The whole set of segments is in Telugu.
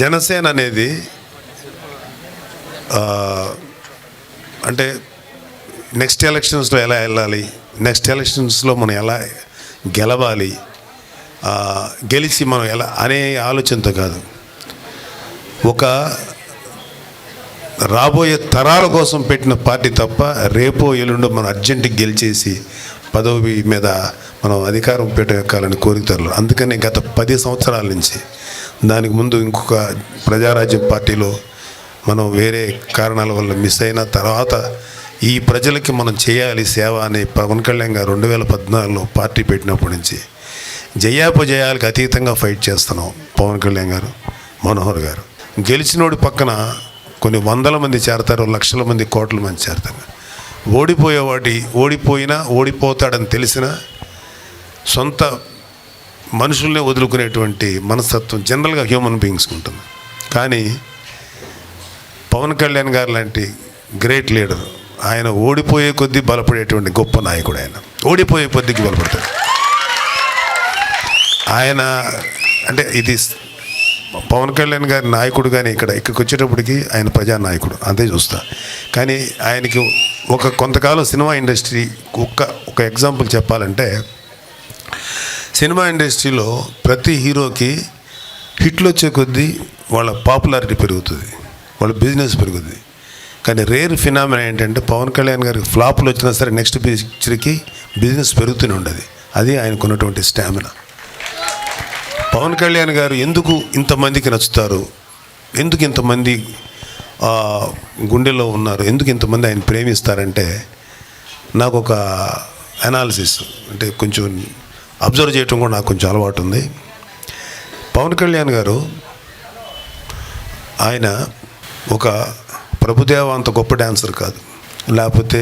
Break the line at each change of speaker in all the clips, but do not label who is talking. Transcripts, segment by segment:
జనసేన అనేది అంటే నెక్స్ట్ ఎలక్షన్స్లో ఎలా వెళ్ళాలి, నెక్స్ట్ ఎలక్షన్స్లో మనం ఎలా గెలవాలి, గెలిచి మనం ఎలా అనే ఆలోచనతో కాదు, ఒక రాబోయే తరాల కోసం పెట్టిన పార్టీ తప్ప రేపో ఎల్లుండో మనం అర్జెంటుగా గెలిచేసి పదవి మీద మనం అధికారం పెట్టాలని కోరికలు. అందుకని గత 10 సంవత్సరాల నుంచి, దానికి ముందు ఇంకొక ప్రజారాజ్యం పార్టీలో మనం వేరే కారణాల వల్ల మిస్ అయిన తర్వాత ఈ ప్రజలకి మనం చేయాలి సేవ అని పవన్ కళ్యాణ్ గారు 2014లో పార్టీ పెట్టినప్పటి నుంచి జయాపజయాలకు అతీతంగా ఫైట్ చేస్తున్నాం. పవన్ కళ్యాణ్ గారు, మనోహర్ గారు గెలిచినోడి పక్కన కొన్ని వందల మంది చేరతారు, లక్షల మంది, కోట్ల మంది చేరతారు. ఓడిపోయినా ఓడిపోతాడని తెలిసిన సొంత మనుషుల్నే వదులుకునేటువంటి మనస్తత్వం జనరల్గా హ్యూమన్ బీయింగ్స్కి ఉంటుంది. కానీ పవన్ కళ్యాణ్ గారు లాంటి గ్రేట్ లీడర్, ఆయన ఓడిపోయే కొద్దీ బలపడేటువంటి గొప్ప నాయకుడు. ఆయన ఓడిపోయే కొద్దికి బలపడతాడు. ఆయన అంటే ఇది పవన్ కళ్యాణ్ గారి నాయకుడు, కానీ ఇక్కడికి వచ్చేటప్పటికి ఆయన ప్రజానాయకుడు అంతే చూస్తా. కానీ ఆయనకి కొంతకాలం సినిమా ఇండస్ట్రీ ఒక ఎగ్జాంపుల్ చెప్పాలంటే, సినిమా ఇండస్ట్రీలో ప్రతి హీరోకి హిట్లు వచ్చే కొద్దీ వాళ్ళ పాపులారిటీ పెరుగుతుంది, వాళ్ళ బిజినెస్ పెరుగుతుంది. కానీ రేర్ ఫినామినా ఏంటంటే పవన్ కళ్యాణ్ గారికి ఫ్లాపులు వచ్చినా సరే నెక్స్ట్ పిక్చర్కి బిజినెస్ పెరుగుతూనే ఉండదు. అది ఆయనకున్నటువంటి స్టామినా. పవన్ కళ్యాణ్ గారు ఎందుకు ఇంతమందికి నచ్చుతారు, ఎందుకు ఇంతమంది గుండెల్లో ఉన్నారు, ఎందుకు ఇంతమంది ఆయన ప్రేమిస్తారంటే, నాకు ఒక అనాలిసిస్ అంటే కొంచెం అబ్జర్వ్ చేయటం కూడా నాకు కొంచెం అలవాటు ఉంది. పవన్ కళ్యాణ్ గారు ఆయన ఒక ప్రభుదేవ అంత గొప్ప డాన్సర్ కాదు, లేకపోతే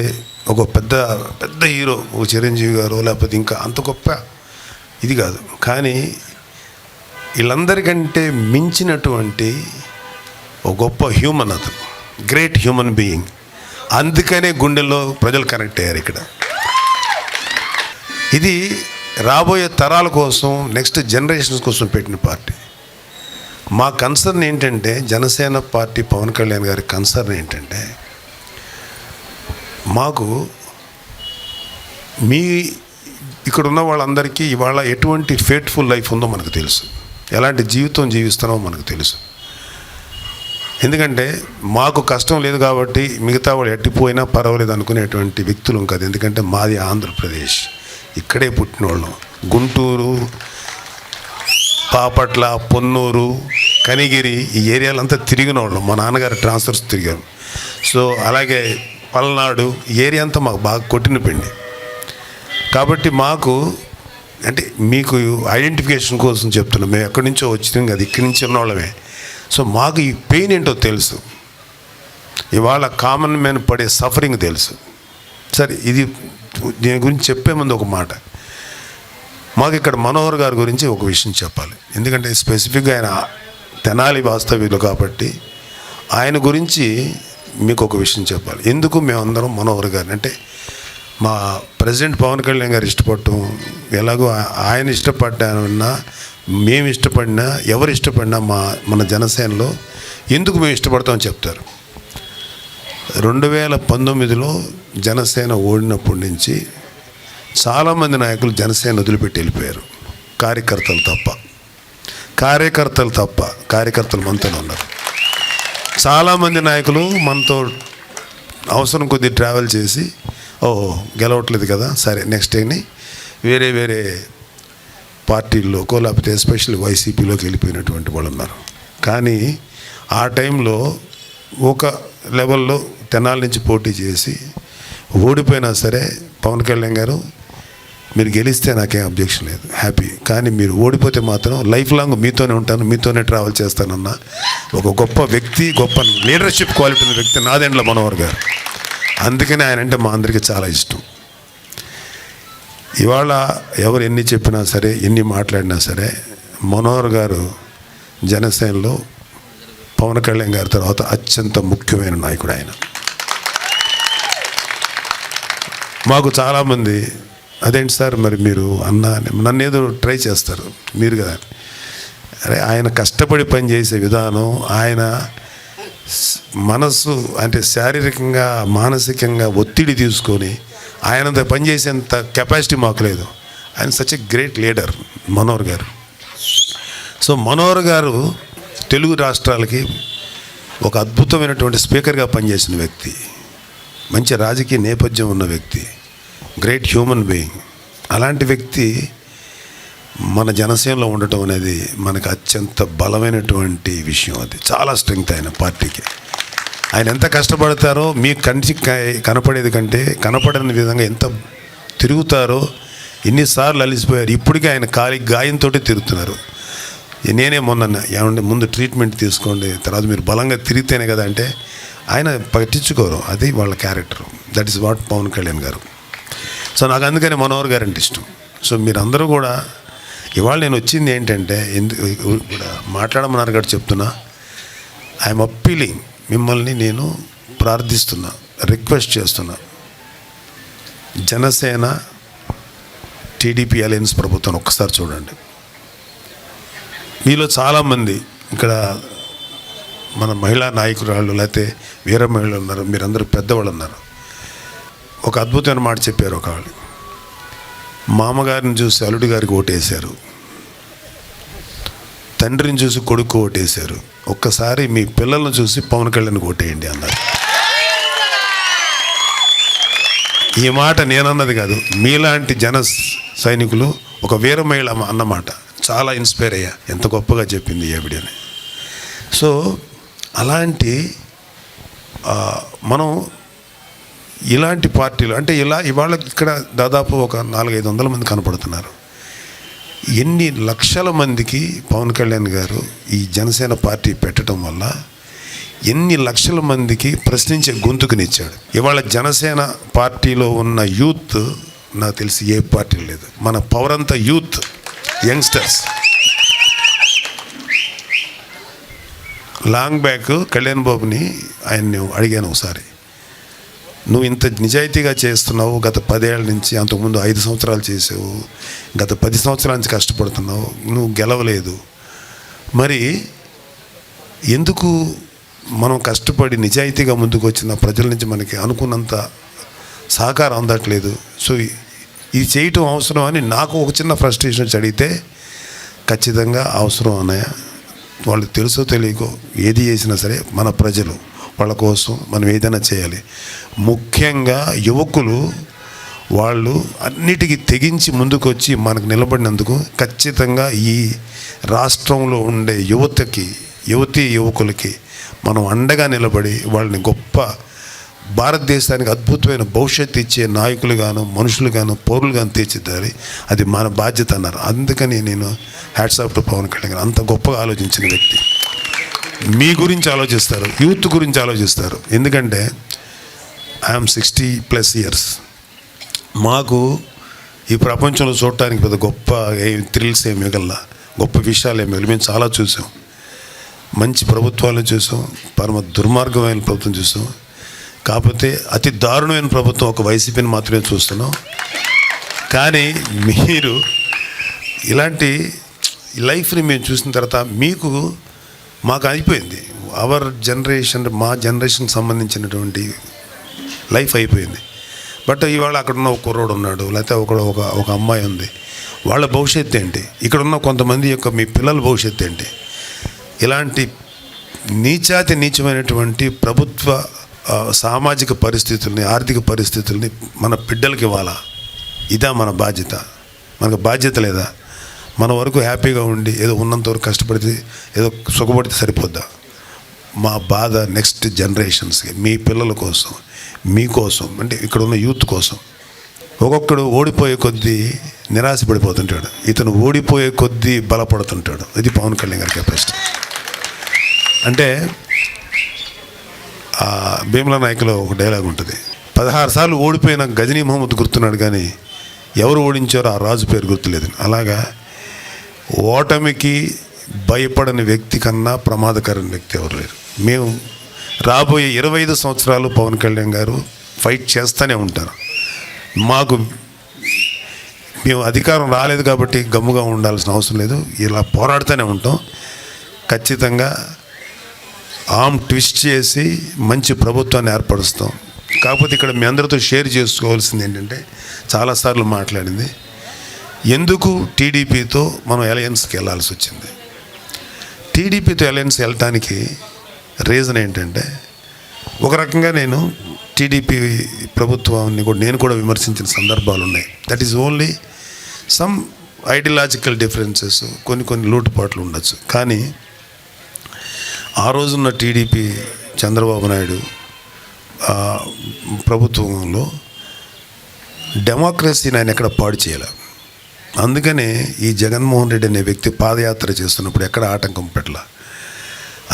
ఒక పెద్ద హీరో, ఒక చిరంజీవి గారు, లేకపోతే ఇంకా అంత గొప్ప ఇది కాదు. కానీ వీళ్ళందరికంటే మించినటువంటి ఒక గొప్ప హ్యూమన్, అతను గ్రేట్ హ్యూమన్ బీయింగ్. అందుకనే గుండెల్లో ప్రజలు కనెక్ట్ అయ్యారు. ఇక్కడ ఇది రాబోయే తరాల కోసం, నెక్స్ట్ జనరేషన్స్ కోసం పెట్టిన పార్టీ. మా కన్సర్న్ ఏంటంటే, జనసేన పార్టీ పవన్ కళ్యాణ్ గారి కన్సర్న్ ఏంటంటే, మాకు ఇక్కడ ఉన్న వాళ్ళందరికీ ఇవాళ ఎటువంటి ఫేట్ఫుల్ లైఫ్ ఉందో మనకు తెలుసు, ఎలాంటి జీవితం జీవిస్తున్నామో మనకు తెలుసు. ఎందుకంటే మాకు కష్టం లేదు కాబట్టి మిగతా వాళ్ళు ఎట్టిపోయినా పర్వాలేదు అనుకునేటువంటి వ్యక్తులు కాదు. ఎందుకంటే మాది ఆంధ్రప్రదేశ్, ఇక్కడే పుట్టినోళ్ళం. గుంటూరు, బాపట్ల, పొన్నూరు, కనిగిరి ఈ ఏరియాలంతా తిరిగిన వాళ్ళం. మా నాన్నగారు ట్రాన్స్ఫర్స్ తిరిగారు. సో అలాగే పల్నాడు ఈ ఏరియా అంతా మాకు బాగా కొట్టిన పిండి. కాబట్టి మాకు అంటే మీకు ఐడెంటిఫికేషన్ కోసం చెప్తున్నాం, మేము ఎక్కడి నుంచో వచ్చినాం కదా, ఇక్కడి నుంచి ఉన్నవాళ్ళమే. సో మాకు ఈ పెయిన్ ఏంటో తెలుసు, ఇవాళ కామన్ మ్యాన్ పడే సఫరింగ్ తెలుసు. సరే, ఇది దీని గురించి చెప్పే ముందు ఒక మాట, మాకు ఇక్కడ మనోహర్ గారి గురించి ఒక విషయం చెప్పాలి. ఎందుకంటే స్పెసిఫిక్గా ఆయన తెనాలి వాస్తవ్యులు కాబట్టి ఆయన గురించి మీకు ఒక విషయం చెప్పాలి. ఎందుకు మేమందరం మనోహర్ గారిని అంటే, మా ప్రెసిడెంట్ పవన్ కళ్యాణ్ గారు ఇష్టపడటం, ఎలాగో ఆయన ఇష్టపడ్డా, మేము ఇష్టపడినా, ఎవరు ఇష్టపడినా మన జనసేనలో ఎందుకు మేము ఇష్టపడతామని చెప్తారు. 2019లో జనసేన ఓడినప్పటి నుంచి చాలామంది నాయకులు జనసేన వదిలిపెట్టి వెళ్ళిపోయారు, కార్యకర్తలు తప్ప. కార్యకర్తలు మనతోనే ఉన్నారు. చాలామంది నాయకులు మనతో అవసరం కొద్దీ ట్రావెల్ చేసి, ఓహో గెలవట్లేదు కదా, సరే నెక్స్ట్ టైంని వేరే పార్టీల్లోకో లేకపోతే ఎస్పెషల్లీ వైసీపీలోకి వెళ్ళిపోయినటువంటి వాళ్ళు ఉన్నారు. కానీ ఆ టైంలో ఒక లెవెల్లో తెనాలి నుంచి పోటీ చేసి ఓడిపోయినా సరే పవన్ కళ్యాణ్ గారు, మీరు గెలిస్తే నాకేం అబ్జెక్షన్ లేదు, హ్యాపీ. కానీ మీరు ఓడిపోతే మాత్రం లైఫ్ లాంగ్ మీతోనే ఉంటాను, మీతోనే ట్రావెల్ చేస్తానన్న ఒక గొప్ప వ్యక్తి, గొప్ప లీడర్షిప్ క్వాలిటీ ఉన్న వ్యక్తి నాదెండ్ల మనోహర్ గారు. అందుకని ఆయన అంటే మా అందరికీ చాలా ఇష్టం. ఇవాళ ఎవరు ఎన్ని చెప్పినా సరే, ఎన్ని మాట్లాడినా సరే, మనోహర్ గారు జనసేనలో పవన్ కళ్యాణ్ గారి తర్వాత అత్యంత ముఖ్యమైన నాయకుడు ఆయన. మాకు చాలామంది అదేంటి సార్ మరి మీరు నన్ను ఏదో ట్రై చేస్తారు మీరు కదా, అరే ఆయన కష్టపడి పనిచేసే విధానం, ఆయన మనసు అంటే శారీరకంగా మానసికంగా ఒత్తిడి తీసుకొని ఆయనంత పనిచేసేంత కెపాసిటీ మాకు లేదు. ఆయన such a great leader Manohar గారు. సో మనోహర్ గారు తెలుగు రాష్ట్రాలకి ఒక అద్భుతమైనటువంటి స్పీకర్గా పనిచేసిన వ్యక్తి, మంచి రాజకీయ నేపథ్యం ఉన్న వ్యక్తి, గ్రేట్ హ్యూమన్ బీయింగ్. అలాంటి వ్యక్తి మన జనసేనలో ఉండటం అనేది మనకు అత్యంత బలమైనటువంటి విషయం. అది చాలా స్ట్రెంగ్త్ ఆయన పార్టీకి. ఆయన ఎంత కష్టపడతారో మీకు కంటికి కనపడేది కంటే కనపడని విధంగా ఎంత తిరుగుతారో, ఎన్నిసార్లు అలిసిపోయారు. ఇప్పటికీ ఆయన కాలి గాయంతో తిరుగుతున్నారు. నేనే మొన్న ఏమంటే ముందు ట్రీట్మెంట్ తీసుకోండి, తర్వాత మీరు బలంగా తిరిగితేనే కదా అంటే ఆయన పట్టించుకోరు. అది వాళ్ళ character. That is what Pawan Kalyan garu. So నాకు అందుకని మనోహర్ గారు అంటే ఇష్టం. సో మీరందరూ కూడా ఇవాళ నేను వచ్చింది ఏంటంటే, ఎందుకు కూడా మాట్లాడమన్నారు కాబట్టి చెప్తున్నా, ఐఎమ్ అప్పీలింగ్, మిమ్మల్ని నేను ప్రార్థిస్తున్నా, రిక్వెస్ట్ చేస్తున్నా, జనసేన టీడీపీ అలయన్స్ ప్రభుత్వం ఒక్కసారి చూడండి. మీలో చాలామంది ఇక్కడ మన మహిళా నాయకురాళ్ళు లేకపోతే వీర మహిళలు ఉన్నారు, మీరందరూ పెద్దవాళ్ళు ఉన్నారు. ఒక అద్భుతమైన మాట చెప్పారు. ఒక వాళ్ళు మామగారిని చూసి అల్లుడి గారికి ఓటేశారు, తండ్రిని చూసి కొడుకు ఓటేశారు, ఒక్కసారి మీ పిల్లలను చూసి పవన్ కళ్యాణ్కి ఓటేయండి అన్నారు. ఈ మాట నేనన్నది కాదు, మీలాంటి జన సైనికులు ఒక వీర మహిళ అన్నమాట. చాలా ఇన్స్పైర్ అయ్యా, ఎంత గొప్పగా చెప్పింది ఏబిడని. సో అలాంటి మనం ఇలాంటి పార్టీలు అంటే ఇవాళ ఇక్కడ దాదాపు ఒక 400-500 మంది కనపడుతున్నారు. ఎన్ని లక్షల మందికి పవన్ కళ్యాణ్ గారు ఈ జనసేన పార్టీ పెట్టడం వల్ల ఎన్ని లక్షల మందికి ప్రశ్నించే గొంతుకునిచ్చాడు. ఇవాళ జనసేన పార్టీలో ఉన్న యూత్ నాకు తెలిసి ఏ పార్టీ లేదు. మన పవర్ అంతా youth, youngsters. Long back Kalyan బాబుని ఆయన్ని అడిగాను ఒకసారి, నువ్వు ఇంత నిజాయితీగా చేస్తున్నావు, గత 10 ఏళ్ళ నుంచి, అంతకుముందు 5 సంవత్సరాలు చేసావు, గత 10 సంవత్సరాల నుంచి కష్టపడుతున్నావు, నువ్వు గెలవలేదు, మరి ఎందుకు మనం కష్టపడి నిజాయితీగా ముందుకు వచ్చిన ప్రజల నుంచి మనకి అనుకున్నంత సహకారం అందట్లేదు? సో ఇది చేయటం అవసరం అని నాకు ఒక చిన్న ఫ్రస్ట్రేషన్ వచ్చి అడిగితే, ఖచ్చితంగా అవసరం అన్నయ్య, వాళ్ళు తెలుసో తెలియకో ఏది చేసినా సరే మన ప్రజలు వాళ్ళ కోసం మనం ఏదైనా చేయాలి. ముఖ్యంగా యువకులు వాళ్ళు అన్నిటికీ తెగించి ముందుకు వచ్చి మనకు నిలబడినందుకు ఖచ్చితంగా ఈ రాష్ట్రంలో ఉండే యువకులకి మనం అండగా నిలబడి వాళ్ళని గొప్ప భారతదేశానికి అద్భుతమైన భవిష్యత్తు ఇచ్చే నాయకులుగాను, మనుషులుగాను, పౌరులుగాను తీర్చిదిద్దాలి. అది మన బాధ్యత అన్నారు. అందుకని నేను hats off to Pawan Kalyan. అంత గొప్పగా ఆలోచించిన వ్యక్తి. మీ గురించి ఆలోచిస్తారు, యూత్ గురించి ఆలోచిస్తారు. ఎందుకంటే ఐఎమ్ 60+ ఇయర్స్. మాకు ఈ ప్రపంచంలో చూడటానికి పెద్ద గొప్ప థ్రిల్స్ ఏమి మిగల్లా, గొప్ప విషయాలు ఏమి మిగలి. మేము చాలా చూసాం, మంచి ప్రభుత్వాలు చూసాం, పరమ దుర్మార్గమైన ప్రభుత్వం చూసాం. కాకపోతే అతి దారుణమైన ప్రభుత్వం ఒక వైసీపీని మాత్రమే చూస్తున్నాం. కానీ మీరు ఇలాంటి లైఫ్ని మేము చూసిన తర్వాత మాకు అయిపోయింది. అవర్ జనరేషన్, మా జనరేషన్కి సంబంధించినటువంటి లైఫ్ అయిపోయింది. బట్ ఇవాళ అక్కడ ఉన్న ఒక కుర్రోడు ఉన్నాడు, లేకపోతే ఒక అమ్మాయి ఉంది, వాళ్ళ భవిష్యత్తు ఏంటి? ఇక్కడ ఉన్న కొంతమంది యొక్క మీ పిల్లల భవిష్యత్తు ఏంటి? ఇలాంటి నీచమైనటువంటి ప్రభుత్వ సామాజిక పరిస్థితుల్ని, ఆర్థిక పరిస్థితుల్ని మన బిడ్డలకి ఇవ్వాలా? ఇదా మన బాధ్యత? మనకు బాధ్యత లేదా? మన వరకు హ్యాపీగా ఉండి ఏదో ఉన్నంత వరకు కష్టపడితే ఏదో సుఖపడితే సరిపోద్దా? మా బాధ నెక్స్ట్ జనరేషన్స్కి, మీ పిల్లల కోసం, మీకోసం, అంటే ఇక్కడ ఉన్న యూత్ కోసం. ఒక్కొక్కడు ఓడిపోయే కొద్దీ నిరాశపడిపోతుంటాడు, ఇతను ఓడిపోయే కొద్దీ బలపడుతుంటాడు. ఇది పవన్ కళ్యాణ్ గారి కెపాసిటీ. అంటే భీమలా నాయకులో ఒక డైలాగ్ ఉంటుంది, 16 సార్లు ఓడిపోయిన గజనీ మహమ్మద్ గుర్తున్నాడు కానీ ఎవరు ఓడించారో ఆ రాజు పేరు గుర్తులేదు. అలాగా ఓటమికి భయపడని వ్యక్తి కన్నా ప్రమాదకరమైన వ్యక్తి ఎవరు లేరు. మేము రాబోయే 25 సంవత్సరాలు పవన్ కళ్యాణ్ గారు ఫైట్ చేస్తూనే ఉంటారు. మేము అధికారం రాలేదు కాబట్టి గమ్ముగా ఉండాల్సిన అవసరం లేదు, ఇలా పోరాడుతూనే ఉంటాం. ఖచ్చితంగా ఆర్మ్ ట్విస్ట్ చేసి మంచి ప్రభుత్వాన్ని ఏర్పరుస్తాం. కాకపోతే ఇక్కడ మీ అందరితో షేర్ చేసుకోవాల్సింది ఏంటంటే, చాలాసార్లు మాట్లాడింది, ఎందుకు టీడీపీతో మనం అలయన్స్కి వెళ్ళాల్సి వచ్చింది. టీడీపీతో అలయన్స్ వెళ్ళటానికి రీజన్ ఏంటంటే, ఒక రకంగా నేను టీడీపీ ప్రభుత్వాన్ని కూడా నేను కూడా విమర్శించిన సందర్భాలు ఉన్నాయి. That is only some ideological differences, కొన్ని లోటుపాట్లు ఉండొచ్చు. కానీ ఆ రోజున్న టీడీపీ చంద్రబాబు నాయుడు ప్రభుత్వంలో డెమోక్రసీని ఆయన ఎక్కడ పాడు చేయలే. అందుకనే ఈ జగన్మోహన్ రెడ్డి అనే వ్యక్తి పాదయాత్ర చేస్తున్నప్పుడు ఎక్కడ ఆటంకం పెట్టల.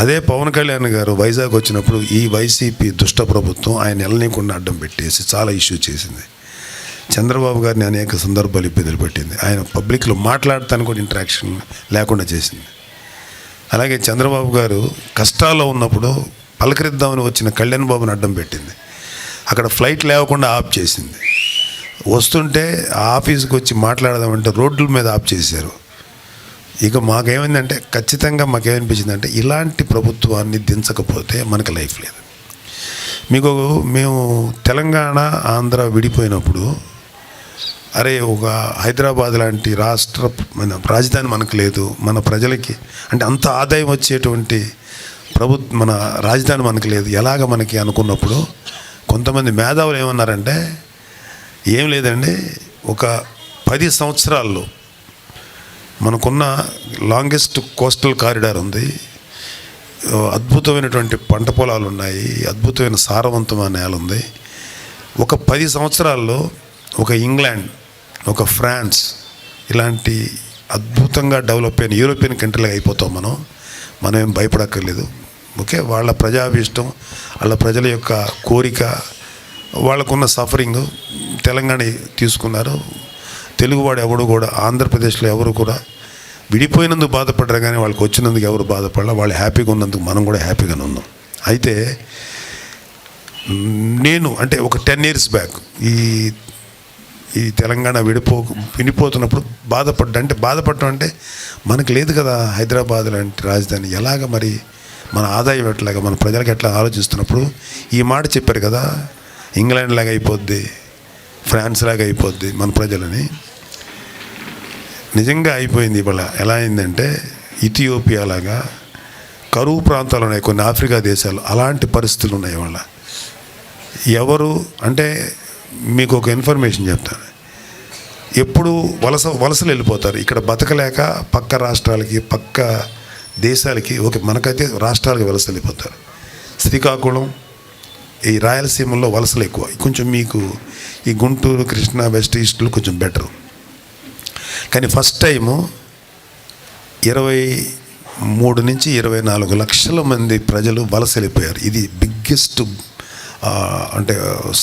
అదే పవన్ కళ్యాణ్ గారు వైజాగ్ వచ్చినప్పుడు ఈ వైసీపీ దుష్ట ప్రభుత్వం ఆయన వెళ్ళనీయకుండా అడ్డం పెట్టేసి చాలా ఇష్యూ చేసింది. చంద్రబాబు గారిని అనేక సందర్భాలు ఇబ్బందులు పెట్టింది. ఆయన పబ్లిక్లో మాట్లాడటానికి కూడా ఇంటరాక్షన్ లేకుండా చేసింది. అలాగే చంద్రబాబు గారు కష్టాల్లో ఉన్నప్పుడు పలకరిద్దామని వచ్చిన కళ్యాణ్ బాబుని అడ్డం పెట్టింది. అక్కడ ఫ్లైట్ లేకుండా ఆఫ్ చేసింది. వస్తుంటే ఆఫీస్కి వచ్చి మాట్లాడదామంటే రోడ్ల మీద ఆఫ్ చేశారు. ఇక మాకేమైందంటే, ఖచ్చితంగా మాకేమనిపించిందంటే, ఇలాంటి ప్రభుత్వాన్ని దించకపోతే మనకు లైఫ్ లేదు. మేము తెలంగాణ ఆంధ్ర విడిపోయినప్పుడు, అరే ఒక హైదరాబాద్ లాంటి రాజధాని మనకు లేదు, మన ప్రజలకి అంటే అంత ఆదాయం వచ్చేటువంటి మన రాజధాని మనకు లేదు, ఎలాగ మనకి అనుకున్నప్పుడు కొంతమంది మేధావులు ఏమన్నారంటే, ఏం లేదండి, ఒక 10 సంవత్సరాల్లో మనకున్న లాంగెస్ట్ కోస్టల్ కారిడార్ ఉంది, అద్భుతమైనటువంటి పంట పొలాలు ఉన్నాయి, అద్భుతమైన సారవంతమైన నేల ఉంది. ఒక 10 సంవత్సరాల్లో ఒక ఇంగ్లాండ్, ఒక ఫ్రాన్స్ ఇలాంటి అద్భుతంగా డెవలప్ అయిన యూరోపియన్ కంట్రీలాగా అయిపోతాం మనం ఏం భయపడక్కర్లేదు. ఓకే, వాళ్ళ ప్రజాభీష్టం, వాళ్ళ ప్రజల యొక్క కోరిక, వాళ్ళకున్న సఫరింగ్ తెలంగాణ తీసుకున్నారు. తెలుగువాడు ఎవడు కూడా, ఆంధ్రప్రదేశ్లో ఎవరు కూడా విడిపోయినందుకు బాధపడ్డారు, కానీ వాళ్ళకి వచ్చినందుకు ఎవరు బాధపడాలి. వాళ్ళు హ్యాపీగా ఉన్నందుకు మనం కూడా హ్యాపీగానే ఉన్నాం. అయితే నేను అంటే ఒక 10 years బ్యాక్ ఈ తెలంగాణ విడిపోతున్నప్పుడు బాధపడటం అంటే మనకు లేదు కదా హైదరాబాద్ లాంటి రాజధాని, ఎలాగ మరి మన ఆదాయం ఎట్లాగా, మన ప్రజలకు ఎట్లా ఆలోచిస్తున్నప్పుడు ఈ మాట చెప్పారు కదా, ఇంగ్లాండ్ లాగా అయిపోద్ది, ఫ్రాన్స్ లాగా అయిపోద్ది మన ప్రజలని. నిజంగా అయిపోయింది. ఇవాళ ఎలా అయిందంటే, ఇథియోపియా లాగా కరువు ప్రాంతాలు ఉన్నాయి, కొన్ని ఆఫ్రికా దేశాలు, అలాంటి పరిస్థితులు ఉన్నాయి ఇవాళ. ఎవరు అంటే, మీకు ఒక ఇన్ఫర్మేషన్ చెప్తాను, ఎప్పుడు వలసలు వెళ్ళిపోతారు, ఇక్కడ బతకలేక పక్క రాష్ట్రాలకి, పక్క దేశాలకి, మనకైతే రాష్ట్రాలకి వలస వెళ్ళిపోతారు. శ్రీకాకుళం, ఈ రాయలసీమలో వలసలు ఎక్కువ. కొంచెం మీకు ఈ గుంటూరు, కృష్ణా, వెస్ట్ ఈస్ట్లో కొంచెం బెటరు. కానీ ఫస్ట్ టైము 23 నుంచి 24 లక్షల మంది ప్రజలు వలస వెళ్ళిపోయారు. ఇది బిగ్గెస్ట్ అంటే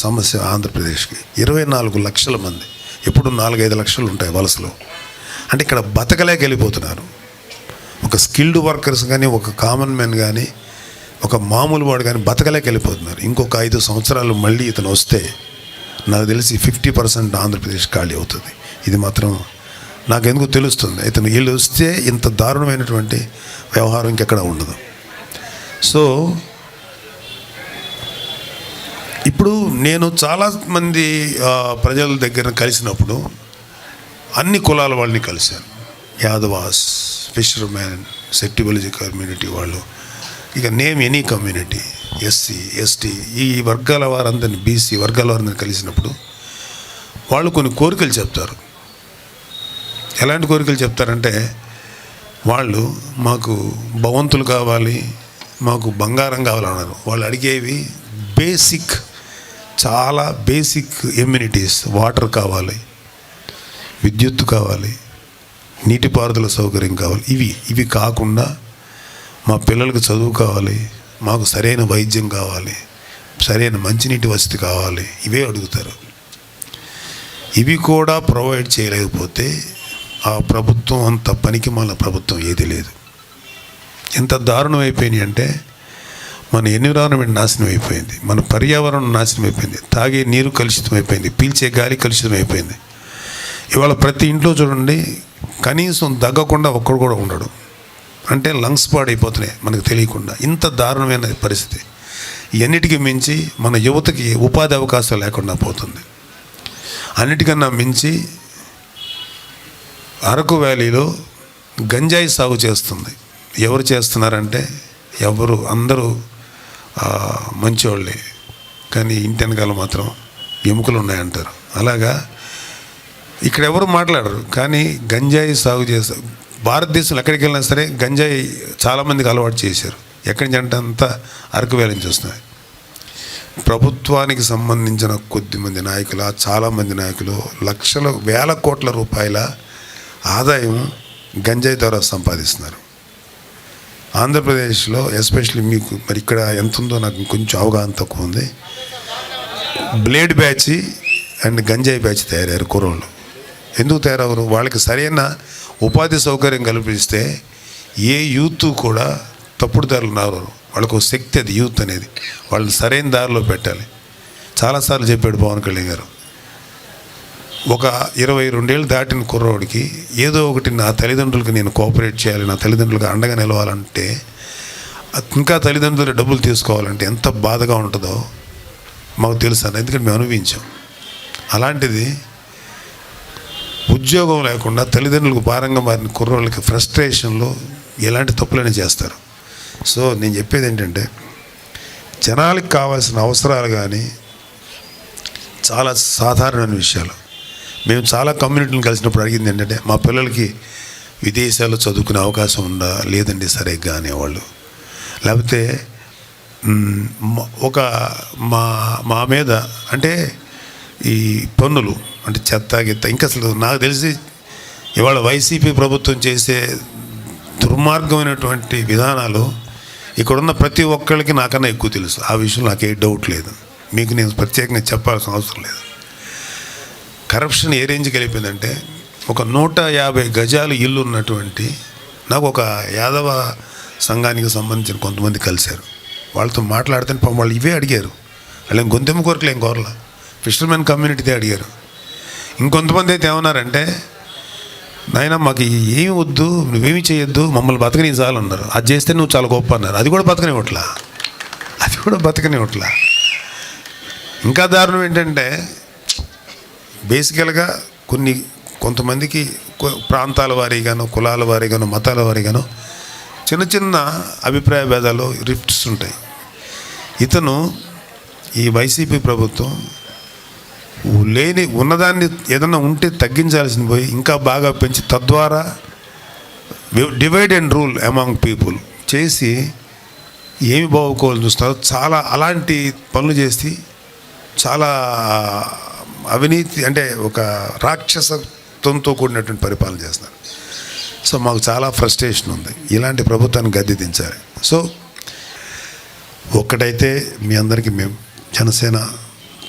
సమస్య ఆంధ్రప్రదేశ్కి. 24 లక్షల మంది, ఎప్పుడు 4-5 లక్షలు ఉంటాయి వలసలు. అంటే ఇక్కడ బతకలేక వెళ్ళిపోతున్నారు. ఒక స్కిల్డ్ వర్కర్స్ కానీ, ఒక కామన్ మ్యాన్ కానీ, ఒక మామూలు వాడు కానీ బతకలేక వెళ్ళిపోతున్నారు. ఇంకొక 5 సంవత్సరాలు మళ్ళీ ఇతను వస్తే నాకు తెలిసి 50% ఆంధ్రప్రదేశ్ ఖాళీ అవుతుంది. ఇది మాత్రం నాకెందుకు తెలుస్తుంది. ఇతను వీళ్ళు వస్తే ఇంత దారుణమైనటువంటి వ్యవహారం ఇంకెక్కడ ఉండదు. సో ఇప్పుడు నేను చాలామంది ప్రజల దగ్గర కలిసినప్పుడు అన్ని కులాల వాళ్ళని కలిశాను. యాదవాస్, ఫిషర్మ్యాన్, సెట్టిబలిజీ కమ్యూనిటీ వాళ్ళు, ఇక name any community, SC, ST, ఈ వర్గాల వారందరినీ, బీసీ వర్గాల వారందరినీ కలిసినప్పుడు వాళ్ళు కొన్ని కోరికలు చెప్తారు. ఎలాంటి కోరికలు చెప్తారంటే, వాళ్ళు మాకు భవంతులు కావాలి, మాకు బంగారం కావాలన్నారు. వాళ్ళు అడిగేవి బేసిక్, చాలా బేసిక్ ఎమ్యూనిటీస్. వాటర్ కావాలి, విద్యుత్తు కావాలి, నీటిపారుదల సౌకర్యం కావాలి. ఇవి కాకుండా మా పిల్లలకు చదువు కావాలి, మాకు సరైన వైద్యం కావాలి, సరైన మంచినీటి వసతి కావాలి, ఇవే అడుగుతారు. ఇవి కూడా ప్రొవైడ్ చేయలేకపోతే ఆ ప్రభుత్వం అంత పనికి మాలిన ప్రభుత్వం ఏది లేదు. ఎంత దారుణం అయిపోయినాయి అంటే, మన ఎన్విరాన్మెంట్ నాశనం అయిపోయింది, మన పర్యావరణం నాశనం అయిపోయింది, తాగే నీరు కలుషితం అయిపోయింది, పీల్చే గాలి కలుషితం అయిపోయింది. ఇవాళ ప్రతి ఇంట్లో చూడండి కనీసం దగ్గకుండా ఒక్కడు కూడా ఉండడు. అంటే లంగ్స్ పాడైపోతున్నాయి మనకు తెలియకుండా. ఇంత దారుణమైన పరిస్థితి. ఇవన్నిటికీ మించి మన యువతకి ఉపాధి అవకాశాలు లేకుండా పోతుంది. అన్నిటికన్నా మించి అరకు వ్యాలీలో గంజాయి సాగు చేస్తుంది. ఎవరు చేస్తున్నారంటే అందరూ మంచివాళ్ళే, కానీ ఇంటి వెనకాల మాత్రం ఎముకలు ఉన్నాయంటారు. అలాగా ఇక్కడ ఎవరు మాట్లాడరు, కానీ గంజాయి సాగు చేస్తారు. భారతదేశంలో ఎక్కడికి వెళ్ళినా సరే గంజాయి చాలామందికి అలవాటు చేశారు. ఎక్కడి నుంచి అంటే అంతా అరకు వ్యాలీ నుంచి వస్తున్నాయి. ప్రభుత్వానికి సంబంధించిన కొద్దిమంది నాయకులు, చాలామంది నాయకులు లక్షల వేల కోట్ల రూపాయల ఆదాయం గంజాయి ద్వారా సంపాదిస్తున్నారు. ఆంధ్రప్రదేశ్లో ఎస్పెషల్లీ మీకు మరి ఇక్కడ ఎంత ఉందో నాకు కొంచెం అవగాహన తక్కువ ఉంది. బ్లేడ్ బ్యాచ్ అండ్ గంజాయి బ్యాచ్ తయారయ్యారు కుర్రోళ్ళు. ఎందుకు తయారవరు? వాళ్ళకి సరైన ఉపాధి సౌకర్యం కల్పిస్తే ఏ యూత్ కూడా తప్పుడు దారులు రారు. వాళ్ళకు శక్తి అది యూత్ అనేది. వాళ్ళని సరైన దారిలో పెట్టాలి. చాలాసార్లు చెప్పాడు పవన్ కళ్యాణ్ గారు. ఒక 22 ఏళ్ళు దాటిన కుర్రోడికి ఏదో ఒకటి నా తల్లిదండ్రులకి నేను కోఆపరేట్ చేయాలి, నా తల్లిదండ్రులకు అండగా నిలవాలంటే, ఇంకా తల్లిదండ్రులు డబ్బులు తీసుకోవాలంటే ఎంత బాధగా ఉంటుందో మాకు తెలుసు అన్న. ఎందుకంటే మేము అనుభవించాం. అలాంటిది ఉద్యోగం లేకుండా తల్లిదండ్రులకు భారంగా మారిన కుర్రోళ్ళకి ఫ్రస్ట్రేషన్లో ఎలాంటి తప్పులైనా చేస్తారు. సో నేను చెప్పేది ఏంటంటే, జనాలకు కావాల్సిన అవసరాలు కానీ చాలా సాధారణమైన విషయాలు. మేము చాలా కమ్యూనిటీని కలిసినప్పుడు అడిగింది ఏంటంటే, మా పిల్లలకి విదేశాల్లో చదువుకునే అవకాశం ఉందా? లేదండి సరిగ్గా అనేవాళ్ళు. లేకపోతే ఒక మా మీద అంటే ఈ పన్నులు అంటే చెత్త గిత్త, ఇంకా అసలు నాకు తెలిసి ఇవాళ వైసీపీ ప్రభుత్వం చేసే దుర్మార్గమైనటువంటి విధానాలు ఇక్కడున్న ప్రతి ఒక్కరికి నాకన్నా ఎక్కువ తెలుసు. ఆ విషయంలో నాకు ఏ డౌట్ లేదు. మీకు నేను ప్రత్యేకంగా చెప్పాల్సిన అవసరం లేదు. కరప్షన్ ఏ రేంజ్కి వెళ్ళిపోయిందంటే, ఒక 150 గజాలు ఇల్లు ఉన్నటువంటి నాకు ఒక యాదవ సంఘానికి సంబంధించిన కొంతమంది కలిశారు. వాళ్ళతో మాట్లాడితే పాపం వాళ్ళు ఇవే అడిగారు. వాళ్ళు ఏం గొంతెమ్మ కోరికలు ఏం కోరలా, ఫిషర్మెన్ కమ్యూనిటీదే అడిగారు. ఇంకొంతమంది అయితే ఏమన్నారంటే, నాయన మాకు ఏమి వద్దు, నువ్వేమి చేయొద్దు, మమ్మల్ని బతకని చాలు అన్నారు. అది చేస్తే నువ్వు చాలా గొప్ప అన్నారు. అది కూడా బతకనివ్వట్లా. ఇంకా దారుణం ఏంటంటే, బేసికల్గా కొంతమందికి ప్రాంతాల వారీగాను, కులాల వారీగాను, మతాల వారీగాను చిన్న చిన్న అభిప్రాయ భేదాలు, రిఫ్ట్స్ ఉంటాయి. ఈ వైసీపీ ప్రభుత్వం ఉన్నదాన్ని ఏదన్నా ఉంటే తగ్గించాల్సింది పోయి ఇంకా బాగా పెంచి, తద్వారా divide and rule among people చేసి ఏమి బాగుకోవాలని చూస్తారో చాలా అలాంటి పనులు చేసి చాలా అవినీతి అంటే ఒక రాక్షసత్వంతో కూడినటువంటి పరిపాలన చేస్తున్నారు. సో మాకు చాలా ఫ్రస్ట్రేషన్ ఉంది. ఇలాంటి ప్రభుత్వాన్ని గద్దె దించాలి. సో ఒక్కటైతే మీ అందరికీ మేము జనసేన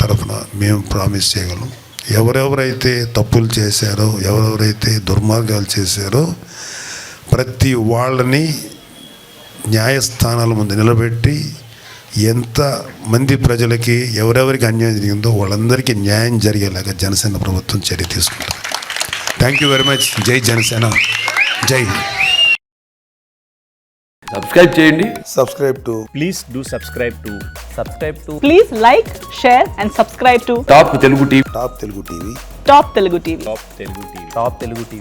తరఫున మేము ప్రామిస్ చేయగలం, ఎవరెవరైతే తప్పులు చేశారో, ఎవరెవరైతే దుర్మార్గాలు చేశారో ప్రతి వాళ్ళని న్యాయస్థానాల ముందు నిలబెట్టి ఎంత మంది ప్రజలకి ఎవరెవరికి అన్యాయం జరిగిందో వాళ్ళందరికీ న్యాయం జరిగేలాగా జనసేన ప్రభుత్వం చర్య తీసుకుంటారు. Thank you very much. జై జనసేన, జై.
సబ్స్క్రైబ్ చేయండి.
Please do subscribe to.
Please like, share and subscribe to
top Telugu TV.
Top Telugu TV.
Top Telugu TV.